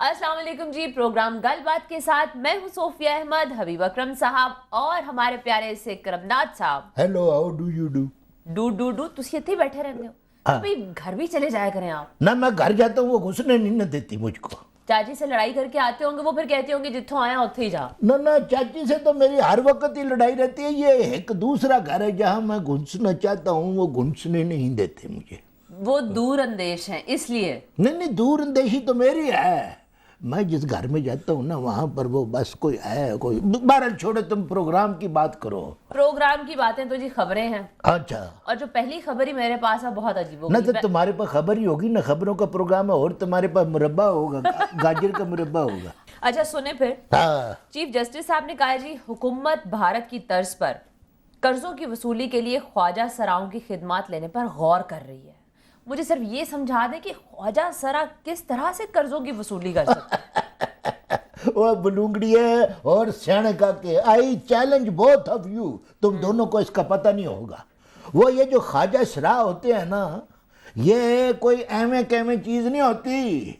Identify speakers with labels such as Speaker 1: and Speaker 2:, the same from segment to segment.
Speaker 1: السلام علیکم جی، پروگرام گل بات کے ساتھ میں ہوں صوفیہ احمد، حبیب اکرم صاحب اور ہمارے پیارے سے کرمنات صاحب.
Speaker 2: Hello, how do you do?
Speaker 1: تسی اتنے بیٹھے رہتے ہو؟ بھئی گھر بھی چلے جایا کریں آپ.
Speaker 2: نہ میں گھر جاتا ہوں، وہ گھسنے نہیں نہ دیتی مجھ کو.
Speaker 1: چاچی سے لڑائی کر کے آتے ہوں گے، وہ پھر کہتے ہوں گے جتھوں آیا اتھے ہی جا.
Speaker 2: نہ چاچی سے تو میری ہر وقت ہی لڑائی رہتی ہے. یہ ایک دوسرا گھر ہے جہاں میں گھسنا چاہتا ہوں، وہ گھسنے نہیں دیتے مجھے.
Speaker 1: وہ دور اندیش ہیں اس لیے.
Speaker 2: نہیں، دور اندیشی تو میری ہے. میں جس گھر میں جاتا ہوں نا وہاں پر وہ بس کوئی ہے کوئی. بہرحال چھوڑو، تم پروگرام کی بات کرو.
Speaker 1: پروگرام کی باتیں تو جی خبریں ہیں.
Speaker 2: اچھا.
Speaker 1: اور جو پہلی خبر ہی میرے پاس ہے بہت عجیب
Speaker 2: نہ
Speaker 1: ہوگی.
Speaker 2: تو تمہارے پاس خبر ہی ہوگی، نہ خبروں کا پروگرام ہے، اور تمہارے پاس مربع ہوگا، گاجر کا مربع ہوگا.
Speaker 1: اچھا سنیں پھر. چیف جسٹس صاحب نے کہا جی حکومت بھارت کی طرز پر قرضوں کی وصولی کے لیے خواجہ سراؤں کی خدمات لینے پر غور کر رہی ہے. مجھے صرف یہ سمجھا دیں کہ خواجہ سرا کس طرح سے قرضوں کی وصولی کر سکتے ہیں.
Speaker 2: وہ بلونگڑی ہے اور سیانے کا کہ آئی چیلنج بوتھ آف یو. تم دونوں کو اس کا پتہ نہیں ہوگا. وہ یہ جو خواجہ سرا ہوتے ہیں نا، یہ کوئی ایویں کیویں چیز نہیں ہوتی.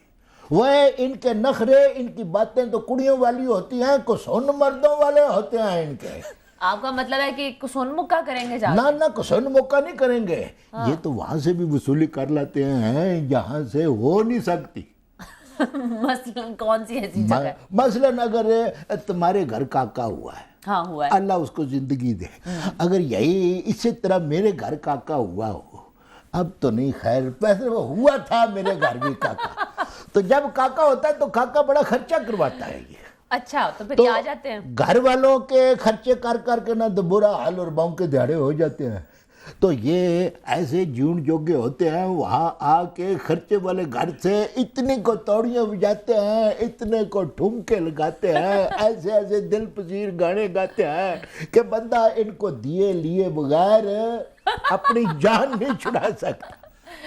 Speaker 2: وہ ان کے نخرے، ان کی باتیں تو کڑیوں والی ہوتی ہیں، کسن مردوں والے ہوتے ہیں ان کے.
Speaker 1: آپ کا مطلب ہے کہ کسون مکہ کریں گے جا کے؟
Speaker 2: نہ کسن موقع نہیں کریں گے. یہ تو وہاں سے بھی وصولی کر لیتے ہیں جہاں سے ہو نہیں سکتی.
Speaker 1: مثلاً کون سی ایسی جگہ؟
Speaker 2: مثلاً اگر تمہارے گھر کاکا ہوا ہے،
Speaker 1: ہاں ہوا ہے،
Speaker 2: اللہ اس کو زندگی دے. اگر یہی اسی طرح میرے گھر کاکا ہوا ہو، اب تو نہیں، خیر ویسے وہ ہوا تھا میرے گھر بھی کاکا. تو جب کاکا ہوتا ہے تو کاکا بڑا خرچہ کرواتا ہے. یہ
Speaker 1: اچھا تو پھر یہ آ جاتے ہیں
Speaker 2: گھر والوں کے خرچے کر کے نہ تو برا حال اور باؤں کے دہاڑے ہو جاتے ہیں. تو یہ ایسے جون جوگے ہوتے ہیں، وہاں آ کے خرچے والے گھر سے اتنے کو توڑیاں بجاتے ہیں، اتنے کو ٹھمکے لگاتے ہیں، ایسے ایسے دل پذیر گانے گاتے ہیں کہ بندہ ان کو دیے لیے بغیر اپنی جان نہیں چھڑا سکتا.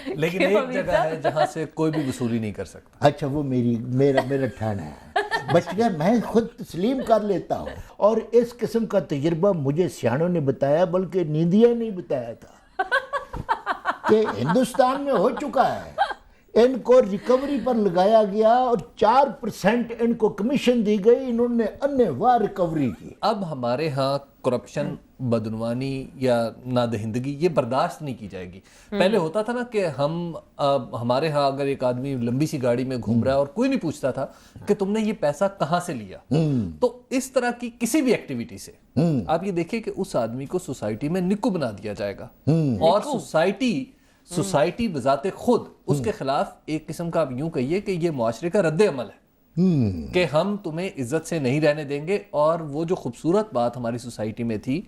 Speaker 3: لیکن ایک جگہ ہے جہاں سے کوئی بھی وصولی نہیں کر سکتا.
Speaker 2: اچھا وہ میرا ٹھانا ہے. بچ گیا، میں خود تسلیم کر لیتا ہوں. اور اس قسم کا تجربہ مجھے سیانوں نے بتایا، بلکہ نیندیا نہیں بتایا تھا، کہ ہندوستان میں ہو چکا ہے. ان کو ریکوری پر لگایا گیا اور 4% ان کو کمیشن دی گئی. انہوں نے انواع ریکوری کی.
Speaker 3: اب ہمارے ہاں کرپشن، بدعنوانی یا نادہندگی یہ برداشت نہیں کی جائے گی. پہلے ہوتا تھا نا کہ ہمارے ہاں اگر ایک آدمی لمبی سی گاڑی میں گھوم رہا ہے اور کوئی نہیں پوچھتا تھا کہ تم نے یہ پیسہ کہاں سے لیا. تو اس طرح کی کسی بھی ایکٹیویٹی سے آپ یہ دیکھیں کہ اس آدمی کو سوسائٹی میں نکو بنا دیا جائے گا. اور سوسائٹی بذات خود اس کے خلاف ایک قسم کا آپ یوں کہیے کہ یہ معاشرے کا رد عمل ہے کہ ہم تمہیں عزت سے نہیں رہنے دیں گے. اور وہ جو خوبصورت بات ہماری سوسائٹی میں تھی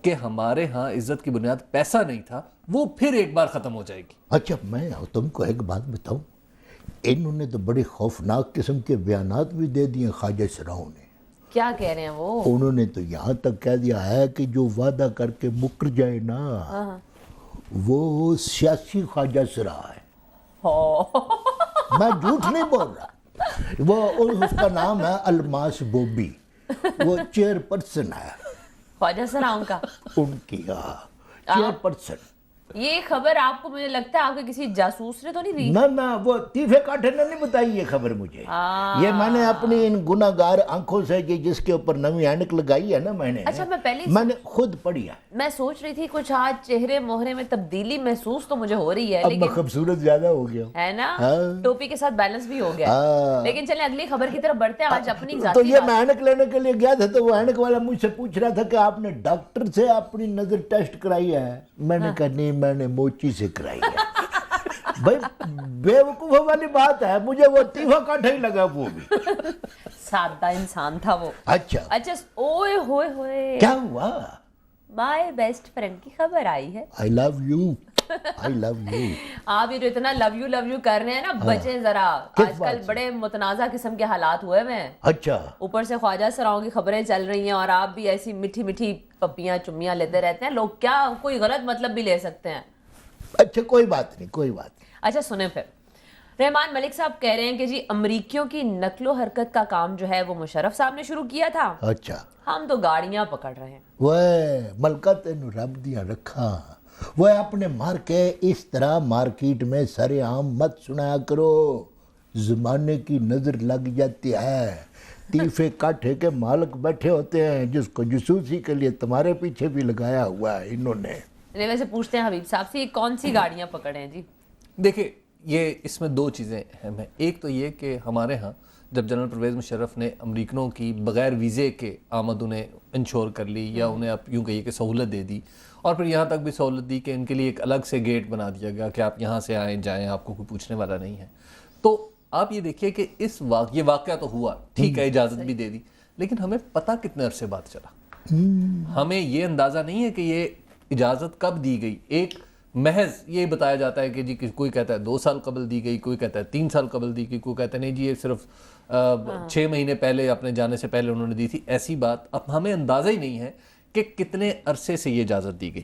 Speaker 3: کہ ہمارے ہاں عزت کی بنیاد پیسہ نہیں تھا، وہ پھر ایک بار ختم ہو جائے گی.
Speaker 2: اچھا میں تم کو ایک بات بتاؤں، انہوں نے تو بڑے خوفناک قسم کے بیانات بھی دے دیے خواجہ سراؤں نے.
Speaker 1: کیا کہہ رہے ہیں وہ؟
Speaker 2: انہوں نے تو یہاں تک کہہ دیا ہے کہ جو وعدہ کر کے مکر جائے نا وہ سیاسی خواجہ سرا ہے. میں جھوٹ نہیں بول رہا. وہ اس کا نام ہے الماس بوبی، وہ چیئر پرسن ہے
Speaker 1: خواجہ سراؤں کا،
Speaker 2: ان کی چیئر پرسن.
Speaker 1: یہ خبر آپ کو مجھے لگتا ہے آپ کے کسی جاسوس نے تو نہیں دی؟
Speaker 2: نہ وہ تیفے کاٹھے نے نہیں بتائی یہ خبر مجھے. یہ میں نے اپنی ان گناہ گار آنکھوں سے جس کے اوپر نوی اینک لگائی ہے نا
Speaker 1: اچھا
Speaker 2: میں نے خود پڑھی ہے.
Speaker 1: میں سوچ رہی تھی کچھ آج چہرے موہرے میں تبدیلی محسوس تو مجھے ہو رہی ہے،
Speaker 2: اب میں
Speaker 1: لیکن
Speaker 2: خوبصورت زیادہ ہو گیا
Speaker 1: ہے نا، ٹوپی کے ساتھ بیلنس بھی ہو گیا. لیکن چلیں اگلی خبر کی طرف بڑھتے ہیں. آج اپنی
Speaker 2: تو
Speaker 1: ذاتی
Speaker 2: یہ میں اینک لینے کے لیے گیا تھا تو وہ اینک والا مجھ سے پوچھ رہا تھا کہ آپ نے ڈاکٹر سے اپنی نظر ٹیسٹ کرائی ہے؟ میں نے کہا نہیں، میں نے موچی سے کرائی ہے. بھائی بے وقوفوں والی بات ہے، مجھے وہ تیفا کاٹھا ہی لگا. وہ بھی
Speaker 1: سادہ انسان تھا وہ.
Speaker 2: اچھا
Speaker 1: اوئے ہوئے ہوئے،
Speaker 2: کیا ہوا؟
Speaker 1: مائی بیسٹ فرینڈ کی خبر آئی ہے.
Speaker 2: I love you.
Speaker 1: آپ یہ جو اتنا لو یو کر رہے ہیں نا، بچیں ذرا. آج کل بڑے متنازع قسم کے حالات ہوئے ہیں.
Speaker 2: اچھا
Speaker 1: اوپر سے خواجہ سراؤں کی خبریں چل رہی ہیں اور آپ بھی ایسی میٹھی میٹھی پپیاں چمیاں لیتے رہتے ہیں. لوگ کیا کوئی غلط مطلب بھی لے سکتے ہیں.
Speaker 2: اچھا کوئی بات نہیں.
Speaker 1: اچھا سنیں پھر، رحمان ملک صاحب کہہ رہے ہیں کہ جی امریکیوں کی نقل و حرکت کا کام جو ہے وہ مشرف صاحب نے شروع کیا تھا.
Speaker 2: اچھا
Speaker 1: ہم تو گاڑیاں پکڑ رہے ہیں.
Speaker 2: وہ ملکہ تینوں رب دیاں رکھاں، وہ اپنے مار کے اس طرح مارکیٹ میں سر عام مت سنایا کرو. زمانے کی نظر لگ جاتی ہے. تیفے کاٹھے کے مالک بیٹھے ہوتے ہیں جس کو جاسوسی کے لیے تمہارے پیچھے بھی لگایا ہوا ہے انہوں نے.
Speaker 1: ویسے پوچھتے ہیں حبیب صاحب سے یہ کون سی گاڑیاں پکڑے ہیں جی؟
Speaker 3: دیکھیں یہ اس میں دو چیزیں اہم ہیں. ایک تو یہ کہ ہمارے ہاں جب جنرل پرویز مشرف نے امریکنوں کی بغیر ویزے کے آمد انہیں انشور کر لی یا انہیں آپ یوں کہیے کہ سہولت دے دی اور پھر یہاں تک بھی سہولت دی کہ ان کے لیے ایک الگ سے گیٹ بنا دیا گیا کہ آپ یہاں سے آئیں جائیں آپ کو کوئی پوچھنے والا نہیں ہے. تو آپ یہ دیکھیے کہ یہ واقعہ تو ہوا ٹھیک ہے اجازت بھی دے دی لیکن ہمیں پتہ کتنے عرصے بعد چلا. ہمیں یہ اندازہ نہیں ہے کہ یہ اجازت کب دی گئی. ایک محض یہ بتایا جاتا ہے کہ جی کوئی کہتا ہے 2 سال قبل دی گئی, کوئی کہتا ہے 3 سال قبل دی گئی, کوئی کہتا ہے نہیں جی یہ صرف 6 مہینے پہلے اپنے جانے سے پہلے انہوں نے دی تھی. ایسی بات اب ہمیں اندازہ ہی نہیں ہے کہ کتنے عرصے سے یہ اجازت دی گئی.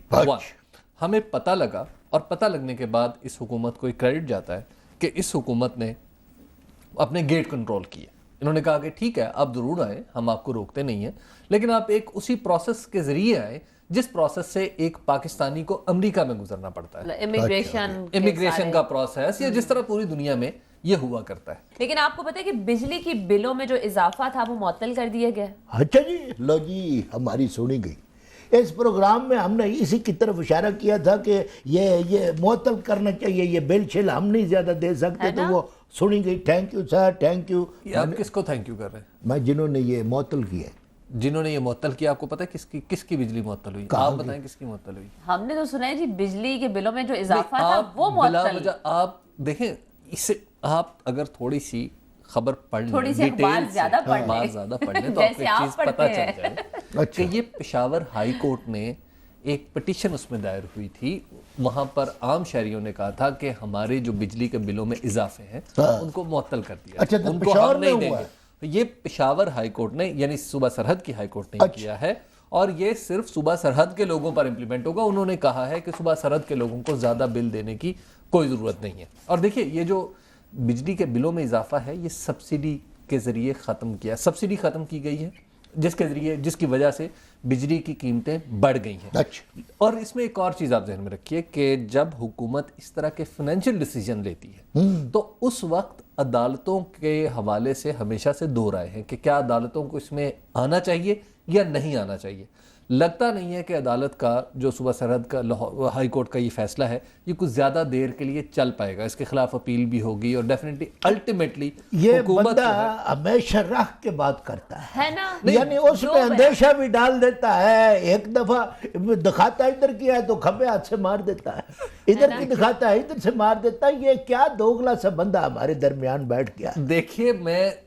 Speaker 3: ہمیں پتہ لگا اور پتہ لگنے کے بعد اس حکومت کو ایک کریڈٹ جاتا ہے کہ اس حکومت نے اپنے گیٹ کنٹرول کیے. انہوں نے کہا کہ ٹھیک ہے آپ ضرور آئیں, ہم آپ کو روکتے نہیں ہیں, لیکن آپ ایک اسی پروسیس کے ذریعے آئیں جس پروسیس سے ایک پاکستانی کو امریکہ میں گزرنا پڑتا ہے, امیگریشن کا پروسیس, یا جس طرح پوری دنیا میں یہ ہوا کرتا ہے.
Speaker 1: لیکن آپ کو پتہ ہے کہ بجلی کی بلوں میں جو اضافہ تھا وہ معطل کر دیا گیا.
Speaker 2: اچھا جی, لو جی ہماری سنی گئی. اس پروگرام میں ہم نے اسی کی طرف اشارہ کیا تھا کہ یہ معطل کرنا چاہیے, یہ بل شل ہم نہیں زیادہ دے سکتے, تو وہ سنی گئی. Thank you sir, thank you.
Speaker 3: آپ کس کو تھینک یو کر رہے ہیں؟
Speaker 2: میں جنہوں نے یہ معطل کیا ہے.
Speaker 3: جنہوں نے یہ معطل کیا آپ کو پتہ ہے کس کی بجلی معطل ہوئی؟ آپ بتائیں کس کی معطل ہوئی؟
Speaker 1: ہم نے تو سنا ہے جی بجلی کے بلوں میں جو اضافہ تھا وہ معطل.
Speaker 3: آپ دیکھیں اس سے آپ اگر تھوڑی سی خبر پڑھ لیں,
Speaker 1: تھوڑی سی اخبار زیادہ پڑھ
Speaker 3: لیں تو آپ کو ایک چیز پتہ چل جائے کہ یہ پشاور ہائی کورٹ نے ایک پٹیشن اس میں دائر ہوئی تھی. وہاں پر عام شہریوں نے کہا تھا کہ ہمارے جو بجلی کے بلوں میں اضافے ہیں ان کو معطل کر دیا, ان کو ہم نہیں دیں گے. یہ پشاور ہائی کورٹ نے یعنی صوبہ سرحد کی ہائی کورٹ نے کیا ہے اور یہ صرف صوبہ سرحد کے لوگوں پر امپلیمنٹ ہوگا. انہوں نے کہا ہے کہ صوبہ سرحد کے لوگوں کو زیادہ بل دینے کی کوئی ضرورت نہیں ہے. اور دیکھیے یہ جو بجلی کے بلوں میں اضافہ ہے یہ سبسڈی کے ذریعے ختم کیا, سبسڈی ختم کی گئی ہے جس کی وجہ سے بجلی کی قیمتیں بڑھ گئی ہیں. اور اس میں ایک اور چیز آپ ذہن میں رکھیے کہ جب حکومت اس طرح کے فائنینشیل ڈیسیجن لیتی ہے تو اس وقت عدالتوں کے حوالے سے ہمیشہ سے دو رائے ہیں کہ کیا عدالتوں کو اس میں آنا چاہیے یا نہیں آنا چاہیے. لگتا نہیں ہے کہ عدالت کا جو صوبہ سرحد کا ہائی کورٹ کا یہ فیصلہ ہے یہ کچھ زیادہ دیر کے لیے چل پائے گا. اس کے خلاف اپیل بھی ہوگی اور ڈیفینیٹلی الٹیمیٹلی
Speaker 2: یہ بندہ ہمیشہ راہ کے بات کرتا ہے نا, یعنی اس میں اندیشہ بھی ڈال دیتا ہے. ایک دفعہ دکھاتا ادھر کیا ہے تو کھبے ہاتھ سے مار دیتا ہے, ادھر کی دکھاتا ہے ادھر سے مار دیتا ہے. یہ کیا دوگلا سا بندہ ہمارے درمیان بیٹھ گیا.
Speaker 3: دیکھیے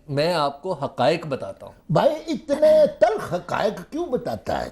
Speaker 3: میں آپ کو حقائق بتاتا ہوں.
Speaker 2: بھائی اتنے تلخ حقائق کیوں بتاتا ہے؟